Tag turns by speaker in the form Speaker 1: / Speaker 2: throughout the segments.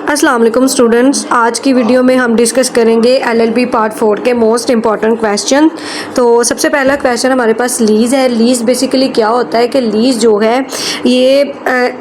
Speaker 1: अस्सलाम वालेकुम स्टूडेंट्स, आज की वीडियो में हम डिस्कस करेंगे एलएलबी पार्ट 4 के मोस्ट इंपॉर्टेंट क्वेश्चन। तो सबसे पहला क्वेश्चन हमारे पास लीज़ है। लीज़ बेसिकली क्या होता है कि लीज़ जो है ये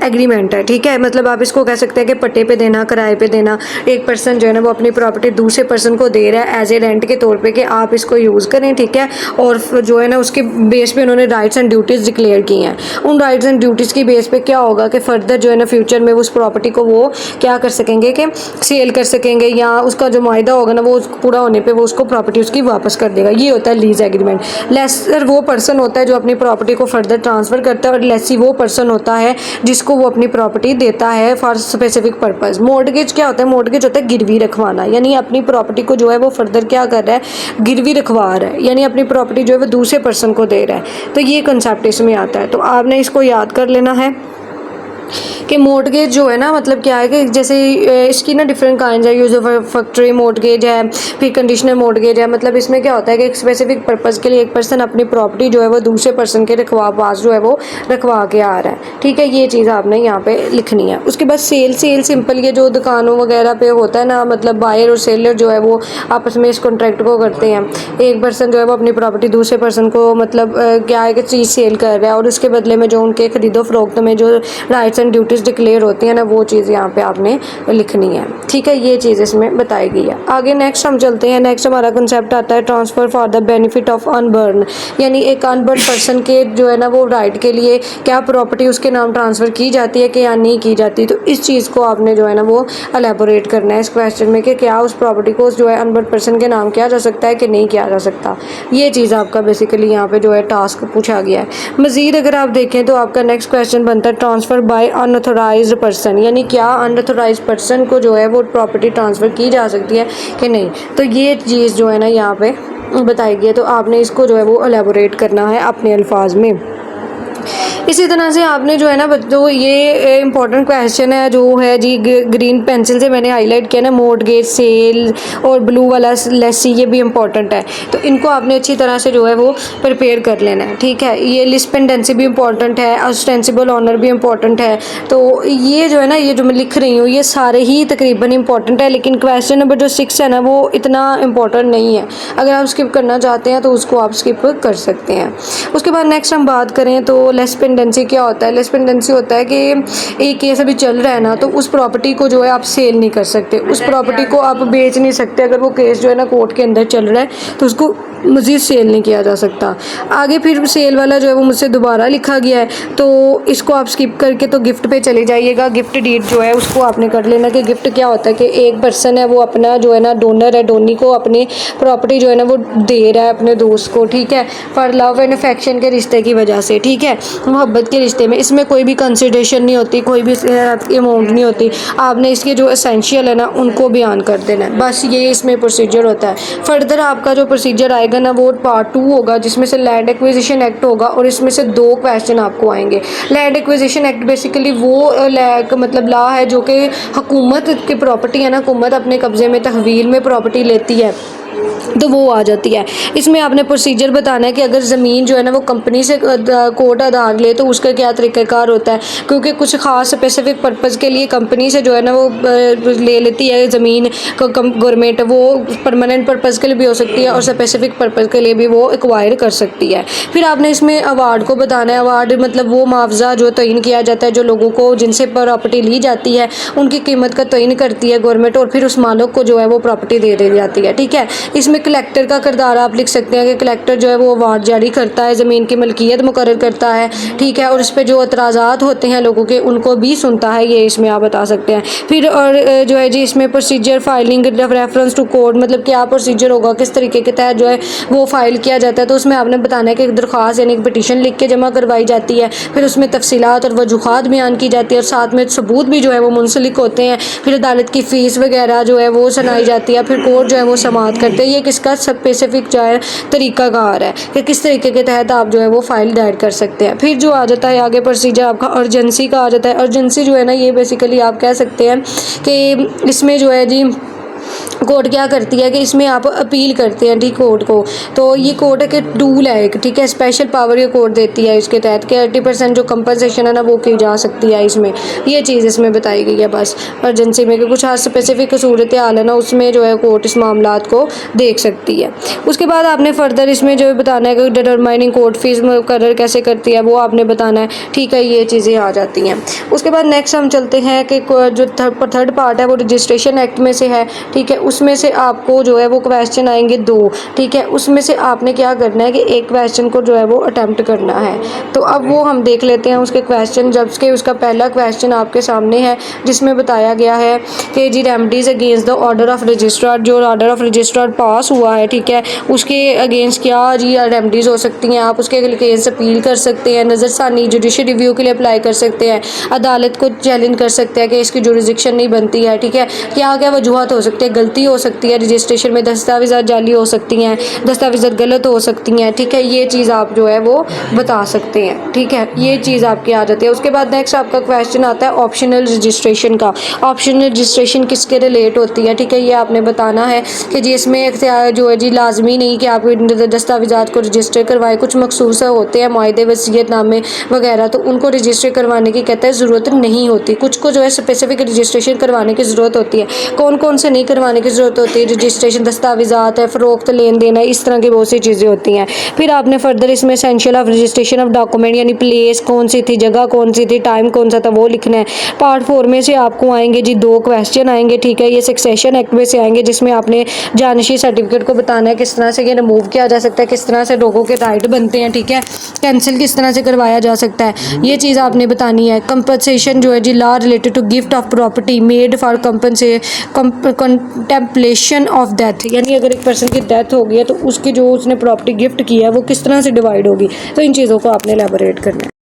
Speaker 1: एग्रीमेंट है, ठीक है। मतलब आप इसको कह सकते हैं कि पट्टे पे देना, किराए पे देना। एक पर्सन जो है ना वो अपनी प्रॉपर्टी दूसरे पर्सन को दे रहा है एज ए रेंट के तौर पे कि आप इसको यूज़ करें, ठीक है। और जो है ना उसके बेस पे उन्होंने राइट्स एंड ड्यूटीज़ डिक्लेयर की हैं। उन राइट्स एंड ड्यूटीज़ की बेस पे क्या होगा कि फर्दर जो है ना फ्यूचर में उस प्रॉपर्टी को वो क्या कर सकेंगे कि सेल कर सकेंगे, या उसका जो मुआहदा होगा ना वो पूरा होने पे वो उसको प्रॉपर्टी उसकी वापस कर देगा। ये होता है लीज एग्रीमेंट। लेसर वो पर्सन होता है जो अपनी प्रॉपर्टी को फर्दर ट्रांसफ़र करता है, और लेसी वो पर्सन होता है जिसको वो अपनी प्रॉपर्टी देता है फॉर स्पेसिफिक पर्पज़। मॉर्टगेज क्या होता है? मॉर्टगेज होता है गिरवी रखवाना, यानी अपनी प्रॉपर्टी को जो है वो फर्दर क्या कर रहा है, गिरवी रखवा रहा है, यानी अपनी प्रॉपर्टी जो है वो दूसरे पर्सन को दे रहा है। तो ये कंसेप्ट इसमें आता है, तो आपने इसको याद कर लेना है कि मॉर्टगेज जो है ना मतलब क्या है कि जैसे इसकी ना डिफरेंट काइंड है। यूज ऑफ फैक्ट्री मॉर्टगेज है, फिर कंडीशनल मॉर्टगेज है। मतलब इसमें क्या होता है कि एक स्पेसिफिक पर्पज़ के लिए एक पर्सन अपनी प्रॉपर्टी जो है वो दूसरे पर्सन के पास जो है वो रखवा के आ रहा है, ठीक है। ये चीज़ आपने यहाँ पे लिखनी है। उसके बाद सेल सिंपल ये जो दुकानों वगैरह पे होता है ना, मतलब बायर और सेलर जो है वो आपस में इस कॉन्ट्रैक्ट को करते हैं। एक पर्सन जो है वो अपनी प्रॉपर्टी दूसरे पर्सन को मतलब क्या है कि चीज़ सेल कर रहा है, और उसके बदले में जो उनके खरीदो फरोख्त में जो राइट्स एंड ड्यूटीज़ डिक्लेयर होती है ना, वो चीज़ यहाँ पे आपने लिखनी है, ठीक है। ये चीज़ इसमें बताई गई है। आगे नेक्स्ट हम चलते हैं। नेक्स्ट हमारा कंसेप्ट आता है transfer for the benefit of unburn, यानी एक अनबर्न पर्सन के जो है ना वो राइट के लिए क्या प्रॉपर्टी उसके नाम ट्रांसफ़र की जाती है कि या नहीं की जाती। तो इस चीज़ को आपने जो है ना वो एलेबोरेट करना है इस क्वेश्चन में कि क्या उस प्रॉपर्टी को जो है अनबर्न पर्सन के नाम किया जा सकता है कि नहीं किया जा सकता। ये चीज़ आपका बेसिकली यहाँ पे जो है टास्क पूछा गया है। मज़ीद अगर आप देखें तो आपका नेक्स्ट क्वेश्चन बनता है ट्रांसफ़र बाय अनऑथोराइज्ड पर्सन, यानी क्या अनऑथोराइज्ड पर्सन को जो है वो प्रॉपर्टी ट्रांसफ़र की जा सकती है कि नहीं। तो ये चीज़ जो है ना यहाँ पे बताई गई है, तो आपने इसको जो है वो एलेबोरेट करना है अपने अल्फाज में। इसी तरह से आपने जो है ना जो ये इंपॉर्टेंट क्वेश्चन है जो है जी ग्रीन पेंसिल से मैंने हाईलाइट किया ना, मॉर्टगेज, सेल और ब्लू वाला लेसी, ये भी इंपॉर्टेंट है। तो इनको आपने अच्छी तरह से जो है वो प्रिपेयर कर लेना है, ठीक है। ये लिस्ट पेंडेंसी भी इंपॉर्टेंट है, ऑस्टेंसिबल ऑनर भी इंपॉर्टेंट है। तो ये जो है ना ये जो मैं लिख रही हूँ ये सारे ही तकरीबन इंपॉर्टेंट है, लेकिन क्वेश्चन नंबर जो 6 है ना वो इतना इंपॉर्टेंट नहीं है। अगर आप स्किप करना चाहते हैं तो उसको आप स्किप कर सकते हैं। उसके बाद नेक्स्ट हम बात करें तो लेस पेंडेंसी क्या होता है। लेस पेंडेंसी होता है कि एक केस अभी चल रहा है ना, तो उस प्रॉपर्टी को जो है आप सेल नहीं कर सकते, उस प्रॉपर्टी को आप बेच नहीं सकते। अगर वो केस जो है ना कोर्ट के अंदर चल रहा है तो उसको मज़ीद सेल नहीं किया जा सकता। आगे फिर सेल वाला जो है वो मुझसे दोबारा लिखा गया है, तो इसको आप स्किप करके तो गिफ्ट पे चले जाइएगा। गिफ्ट डीड जो है उसको आपने कर लेना कि गिफ्ट क्या होता है कि एक पर्सन है वो अपना जो है ना डोनर है, डोनी को अपनी प्रॉपर्टी जो है ना वो दे रहा है अपने दोस्त को, ठीक है, फॉर लव एंड अफेक्शन के रिश्ते की वजह से, ठीक है, मोहब्बत के रिश्ते में। इसमें कोई भी कंसिडरेशन नहीं होती, कोई भी अमाउंट नहीं होती। आपने इसके जो एसेंशियल है ना उनको बयान कर देना है, बस ये इसमें प्रोसीजर होता है। फर्दर आपका जो प्रोसीजर आएगा ना वो पार्ट 2 होगा, जिसमें से लैंड एक्विजिशन एक्ट होगा, और इसमें से 2 क्वेश्चन आपको आएंगे। लैंड एक्विजिशन एक्ट बेसिकली वो मतलब लॉ है जो कि हुकूमत की प्रॉपर्टी है ना, हुकूमत अपने कब्जे में तहवील में प्रॉपर्टी लेती है तो वो आ जाती है। इसमें आपने प्रोसीजर बताना है कि अगर ज़मीन जो है ना वो कंपनी से कोर्ट आधार ले तो उसका क्या तरीक़ाकार होता है, क्योंकि कुछ ख़ास स्पेसिफिक पर्पज़ के लिए कंपनी से जो है ना वो ले लेती है ज़मीन गवर्नमेंट। वो परमानेंट पर्पज़ के लिए भी हो सकती है और स्पेसिफिक पर्पज़ के लिए भी वो एक्वायर कर सकती है। फिर आपने इसमें अवार्ड को बताना है। अवार्ड मतलब वो मुआवजा जो तयन किया जाता है, जो लोगों को जिनसे प्रॉपर्टी ली जाती है उनकी कीमत का तयन करती है गवर्नमेंट, और फिर उस मालिक को जो है वो प्रॉपर्टी दे दी जाती है, ठीक है। इसमें कलेक्टर का किरदार आप लिख सकते हैं कि कलेक्टर जो है वो अवार्ड जारी करता है, ज़मीन की मलकियत मुकर्रर करता है, ठीक है, और इस पर जो एतराज़ात होते हैं लोगों के उनको भी सुनता है, ये इसमें आप बता सकते हैं। फिर और जो है जी इसमें procedure filing reference to court, मतलब क्या प्रोसीजर होगा, किस तरीके के तहत जो है वो फाइल किया जाता है। तो उसमें आपने बताना है कि एक दरख्वास्त यानी एक पिटीशन लिख के जमा करवाई जाती है, फिर उसमें तफसीलात और वजूहात बयान की जाती है, और साथ में सबूत भी जो है वो मुंसलिक होते हैं। फिर अदालत की फ़ीस वगैरह जो है वो सुनाई जाती है, फिर कोर्ट जो है वो समाअत करते हैं। ये किसका स्पेसिफिक जो है तरीक़ाकार है कि किस तरीके के तहत आप जो है वो फाइल दायर कर सकते हैं। फिर जो आ जाता है आगे प्रोसीजर आपका अर्जेंसी का आ जाता है। अर्जेंसी जो है ना ये बेसिकली आप कह सकते हैं कि इसमें जो है जी कोर्ट क्या करती है कि इसमें आप अपील करते हैं ठीक कोर्ट को, तो ये कोर्ट के टूल है एक, ठीक है, स्पेशल पावर ये कोर्ट देती है इसके तहत कि 80% जो कंपनसेशन है ना वो की जा सकती है इसमें, ये चीज़ इसमें बताई गई है बस अर्जेंसी में कि कुछ हाँ स्पेसिफिक सूरत हाल है ना उसमें जो है कोर्ट इस मामला को देख सकती है। उसके बाद आपने फर्दर इसमें जो बताना है कि डिटरमाइनिंग कोर्ट फीस मुकर्रर कैसे करती है वो आपने बताना है, ठीक है, ये चीज़ें आ जाती हैं। उसके बाद नेक्स्ट हम चलते हैं कि जो थर्ड पार्ट है वो रजिस्ट्रेशन एक्ट में से है, ठीक है, उसमें से आपको जो है वो क्वेश्चन आएंगे 2, ठीक है, उसमें से आपने क्या करना है कि एक क्वेश्चन को जो है वो अटैम्प्ट करना है। तो अब वो हम देख लेते हैं उसके क्वेश्चन, जबकि उसका पहला क्वेश्चन आपके सामने है जिसमें बताया गया है कि जी remedies against the order of registrar, जो ऑर्डर ऑफ रजिस्ट्रार पास हुआ है, ठीक है, उसके अगेंस्ट क्या जी रेमडीज़ हो सकती हैं, आप उसके अगेंस्ट अपील कर सकते हैं, नज़रसानी जुडिशल रिव्यू के लिए अप्लाई कर सकते हैं, अदालत को चैलेंज कर सकते हैं कि इसकी जुरिडिक्शन नहीं बनती है, ठीक है, क्या क्या वजूहत हो सकती है, गलती हो सकती है रजिस्ट्रेशन में, दस्तावेज़ात जाली हो सकती हैं, दस्तावेज़ात गलत हो सकती हैं, ठीक है, ये चीज़ आप जो है वो बता सकते हैं, ठीक है, ये चीज़ आपकी आ जाती है। उसके बाद नेक्स्ट आपका क्वेश्चन आता है ऑप्शनल रजिस्ट्रेशन का। ऑप्शनल रजिस्ट्रेशन किसके रिलेट होती है, ठीक है, ये आपने बताना है कि जी इसमें जो है जी लाजमी नहीं कि आप दस्तावेज़ात को रजिस्टर करवाएं, कुछ मखसूस होते हैं मुआहदे वसीयतनामे वगैरह, तो उनको रजिस्टर करवाने की कहते हैं ज़रूरत नहीं होती, कुछ को जो है स्पेसिफिक रजिस्ट्रेशन करवाने की ज़रूरत होती है, कौन कौन से नहीं करवाने की ज़रूरत होती है, रजिस्ट्रेशन दस्तावेज़ात है, फ़रोख्त लेन देन है, इस तरह की बहुत सी चीज़ें होती हैं। फिर आपने फर्दर इसमें essential of registration of document यानी प्लेस कौन सी थी, जगह कौन सी थी, टाइम कौन सा था वो लिखना है। पार्ट 4 में से आपको आएंगे जी 2 क्वेश्चन आएंगे, ठीक है, ये सक्सेशन एक्ट में से आएंगे जिसमें आपने जानशी सर्टिफिकेट को बताना है किस तरह से ये रिमूव किया जा सकता है, किस तरह से लोगों के राइट बनते हैं, ठीक है, कैंसिल किस तरह से करवाया जा सकता है, ये चीज़ आपने बतानी है। कंपनसेशन जो है जी law related to gift of property made for contemplation of death, यानी अगर एक पर्सन की डेथ हो गई है तो उसकी जो उसने प्रॉपर्टी गिफ्ट की है वो किस तरह से डिवाइड होगी, तो इन चीज़ों को आपने एलैबोरेट करना है।